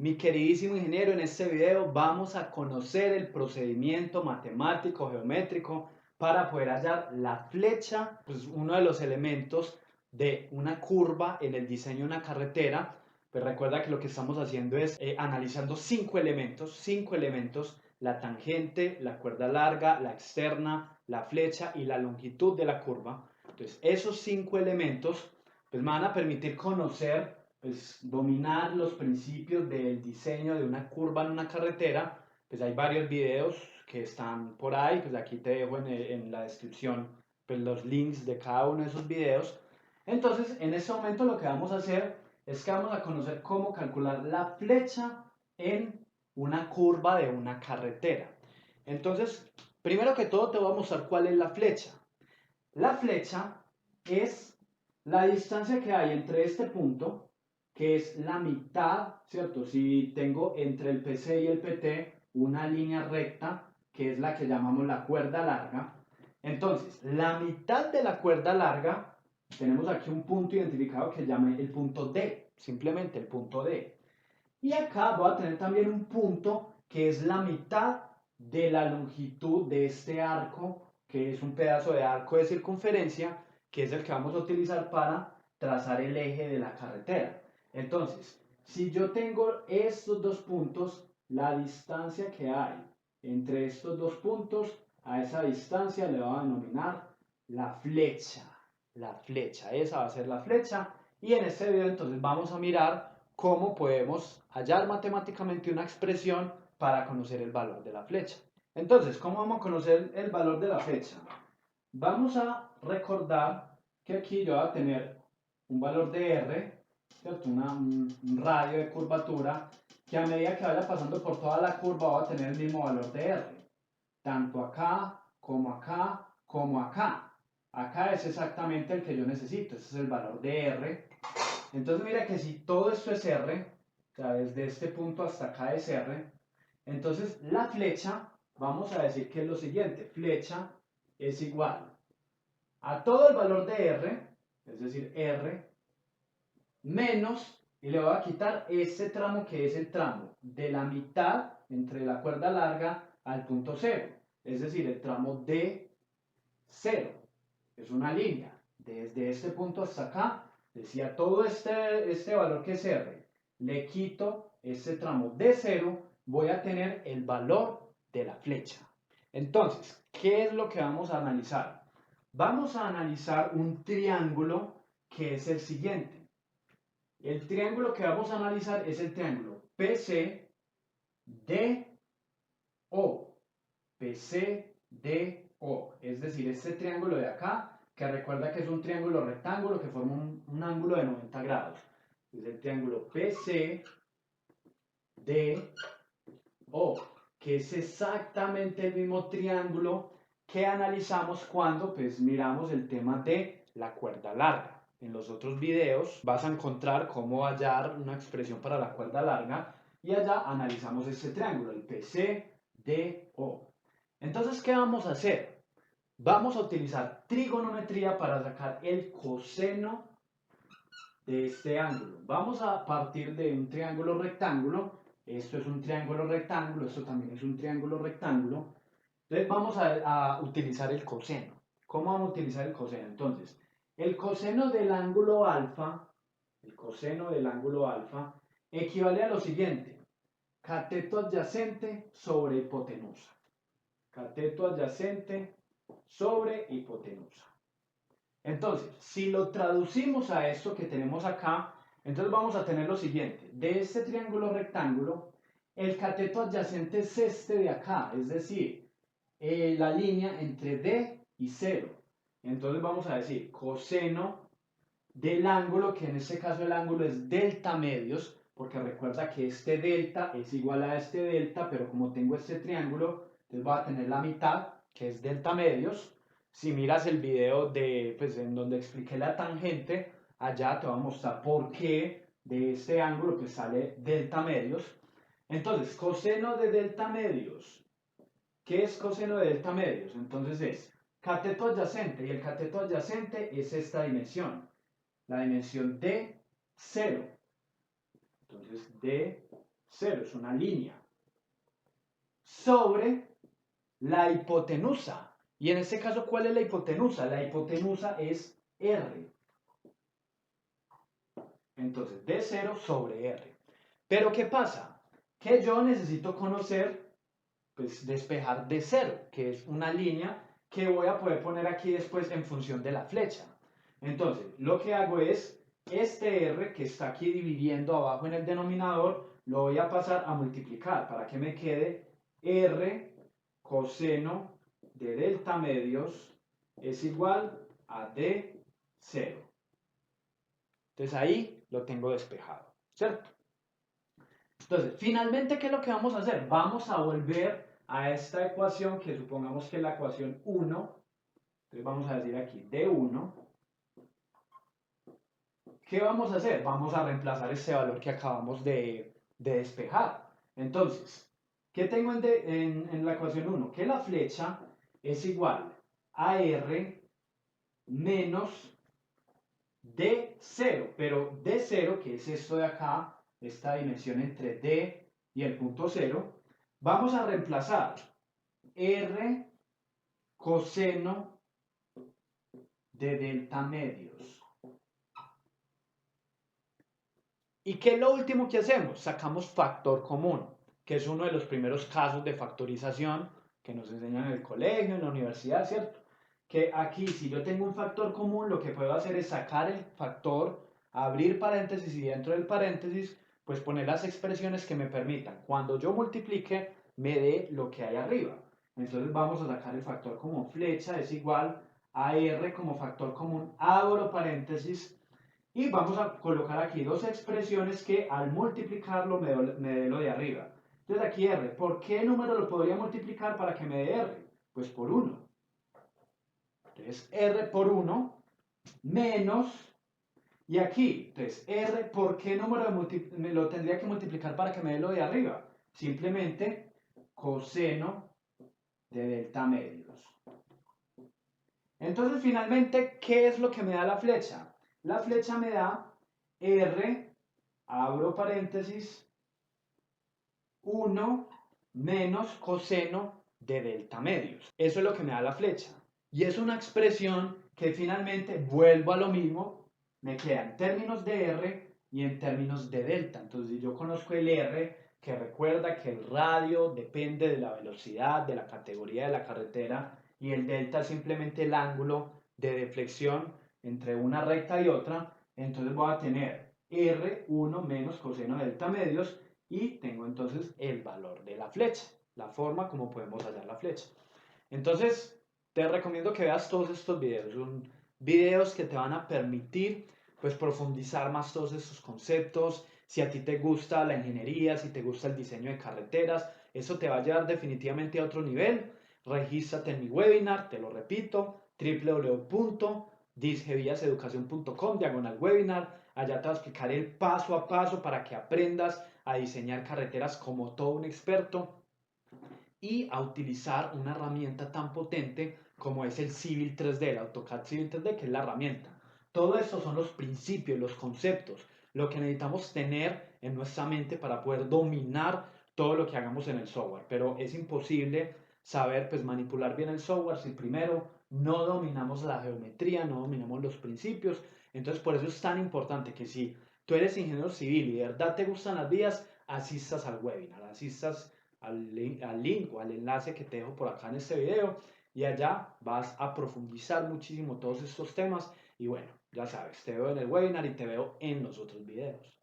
Mi queridísimo ingeniero, en este video vamos a conocer el procedimiento matemático geométrico para poder hallar la flecha, pues uno de los elementos de una curva en el diseño de una carretera. Pues recuerda que lo que estamos haciendo es analizando cinco elementos, la tangente, la cuerda larga, la externa, la flecha y la longitud de la curva. Entonces, esos cinco elementos pues, me van a permitir conocer, pues, dominar los principios del diseño de una curva en una carretera. Pues hay varios videos que están por ahí, pues aquí te dejo en la descripción pues, los links de cada uno de esos videos. Entonces, en este momento lo que vamos a hacer es que vamos a conocer cómo calcular la flecha en una curva de una carretera. Entonces, primero que todo te voy a mostrar cuál es la flecha. La flecha es la distancia que hay entre este punto, que es la mitad, ¿cierto? Si tengo entre el PC y el PT una línea recta, que es la que llamamos la cuerda larga. Entonces, la mitad de la cuerda larga, tenemos aquí un punto identificado que llame el punto D, simplemente el punto D. Y acá voy a tener también un punto que es la mitad de la longitud de este arco, que es un pedazo de arco de circunferencia, que es el que vamos a utilizar para trazar el eje de la carretera. Entonces, si yo tengo estos dos puntos, la distancia que hay entre estos dos puntos, a esa distancia le voy a denominar la flecha. La flecha, esa va a ser la flecha. Y en este video entonces vamos a mirar cómo podemos hallar matemáticamente una expresión para conocer el valor de la flecha. Entonces, ¿cómo vamos a conocer el valor de la flecha? Vamos a recordar que aquí yo voy a tener un valor de R, ¿cierto? Un radio de curvatura, que a medida que vaya pasando por toda la curva va a tener el mismo valor de R. Tanto acá, como acá, como acá. Acá es exactamente el que yo necesito, ese es el valor de R. Entonces mira que si todo esto es R, o sea, desde este punto hasta acá es R, entonces la flecha, vamos a decir que es lo siguiente, flecha es igual a todo el valor de R, es decir, R, menos, y le voy a quitar este tramo que es el tramo de la mitad entre la cuerda larga al punto cero, es decir, el tramo de 0, es una línea, desde este punto hasta acá, decía todo este valor que es R, le quito este tramo de 0, voy a tener el valor de la flecha. Entonces, ¿qué es lo que vamos a analizar? Vamos a analizar un triángulo que es el siguiente. El triángulo que vamos a analizar es el triángulo PCDO. PCDO, es decir, este triángulo de acá, que recuerda que es un triángulo rectángulo que forma un ángulo de 90 grados. Es el triángulo PCDO, que es exactamente el mismo triángulo que analizamos cuando pues miramos el tema de la cuerda larga. En los otros videos vas a encontrar cómo hallar una expresión para la cuerda larga y allá analizamos este triángulo, el PCDO. Entonces, ¿qué vamos a hacer? Vamos a utilizar trigonometría para sacar el coseno de este ángulo. Vamos a partir de un triángulo rectángulo. Esto es un triángulo rectángulo, esto también es un triángulo rectángulo. Entonces vamos a utilizar el coseno. ¿Cómo vamos a utilizar el coseno? Entonces, el coseno del ángulo alfa, equivale a lo siguiente. Cateto adyacente sobre hipotenusa. Cateto adyacente sobre hipotenusa. Entonces, si lo traducimos a esto que tenemos acá, entonces vamos a tener lo siguiente. De este triángulo rectángulo, el cateto adyacente es este de acá, es decir, la línea entre D y 0. Entonces vamos a decir coseno del ángulo, que en este caso el ángulo es delta medios, porque recuerda que este delta es igual a este delta, pero como tengo este triángulo, entonces voy a tener la mitad, que es delta medios. Si miras el video pues, en donde expliqué la tangente, allá te voy a mostrar por qué de este ángulo pues sale delta medios. Entonces, coseno de delta medios. ¿Qué es coseno de delta medios? Entonces es cateto adyacente, y el cateto adyacente es esta dimensión, la dimensión de 0. Entonces, de 0 es una línea, sobre la hipotenusa. Y en este caso, ¿cuál es la hipotenusa? La hipotenusa es R. Entonces, D0 sobre R. Pero ¿qué pasa? Que yo necesito conocer, pues despejar D0, que es una línea que voy a poder poner aquí después en función de la flecha. Entonces, lo que hago es, este R que está aquí dividiendo abajo en el denominador, lo voy a pasar a multiplicar para que me quede R coseno de delta medios es igual a D0. Entonces ahí lo tengo despejado, ¿cierto? Entonces, finalmente, ¿qué es lo que vamos a hacer? Vamos a volver a esta ecuación que supongamos que es la ecuación 1. Entonces vamos a decir aquí D1. ¿Qué vamos a hacer? Vamos a reemplazar este valor que acabamos de despejar. Entonces, ¿qué tengo en la ecuación 1? Que la flecha es igual a R menos D0, pero D0, que es esto de acá, esta dimensión entre D y el punto 0, vamos a reemplazar R coseno de delta medios. ¿Y qué es lo último que hacemos? Sacamos factor común, que es uno de los primeros casos de factorización que nos enseñan en el colegio, en la universidad, ¿cierto? Que aquí, si yo tengo un factor común, lo que puedo hacer es sacar el factor, abrir paréntesis y dentro del paréntesis, pues poner las expresiones que me permitan, cuando yo multiplique, me dé lo que hay arriba. Entonces vamos a sacar el factor común. Flecha es igual a R como factor común, abro paréntesis, y vamos a colocar aquí dos expresiones que al multiplicarlo me dé lo de arriba. Entonces aquí R, ¿por qué número lo podría multiplicar para que me dé R? Pues por 1. Entonces R por 1 menos, y aquí, entonces R, ¿por qué número me lo tendría que multiplicar para que me dé lo de arriba? Simplemente coseno de delta medios. Entonces finalmente, ¿qué es lo que me da la flecha? La flecha me da R, abro paréntesis, 1 menos coseno de delta medios. Eso es lo que me da la flecha. Y es una expresión que finalmente vuelvo a lo mismo, me queda en términos de R y en términos de delta. Entonces yo conozco el R, que recuerda que el radio depende de la velocidad, de la categoría de la carretera, y el delta es simplemente el ángulo de deflexión entre una recta y otra. Entonces voy a tener R1 menos coseno de delta medios y tengo entonces el valor de la flecha, la forma como podemos hallar la flecha. Entonces te recomiendo que veas todos estos videos, son videos que te van a permitir pues profundizar más todos estos conceptos. Si a ti te gusta la ingeniería, si te gusta el diseño de carreteras, eso te va a llevar definitivamente a otro nivel. Regístrate en mi webinar, te lo repito, www.disgeviaseducacion.com/webinar. Allá te voy a explicar el paso a paso para que aprendas a diseñar carreteras como todo un experto y a utilizar una herramienta tan potente como es el Civil 3D, el AutoCAD Civil 3D, que es la herramienta. Todo esto son los principios, los conceptos, lo que necesitamos tener en nuestra mente para poder dominar todo lo que hagamos en el software. Pero es imposible saber pues manipular bien el software si primero no dominamos la geometría, no dominamos los principios. Entonces por eso es tan importante que si tú eres ingeniero civil y de verdad te gustan las vías, asistas al webinar, asistas al link o al enlace que te dejo por acá en este video, y allá vas a profundizar muchísimo todos estos temas. Y bueno, ya sabes, te veo en el webinar y te veo en los otros videos.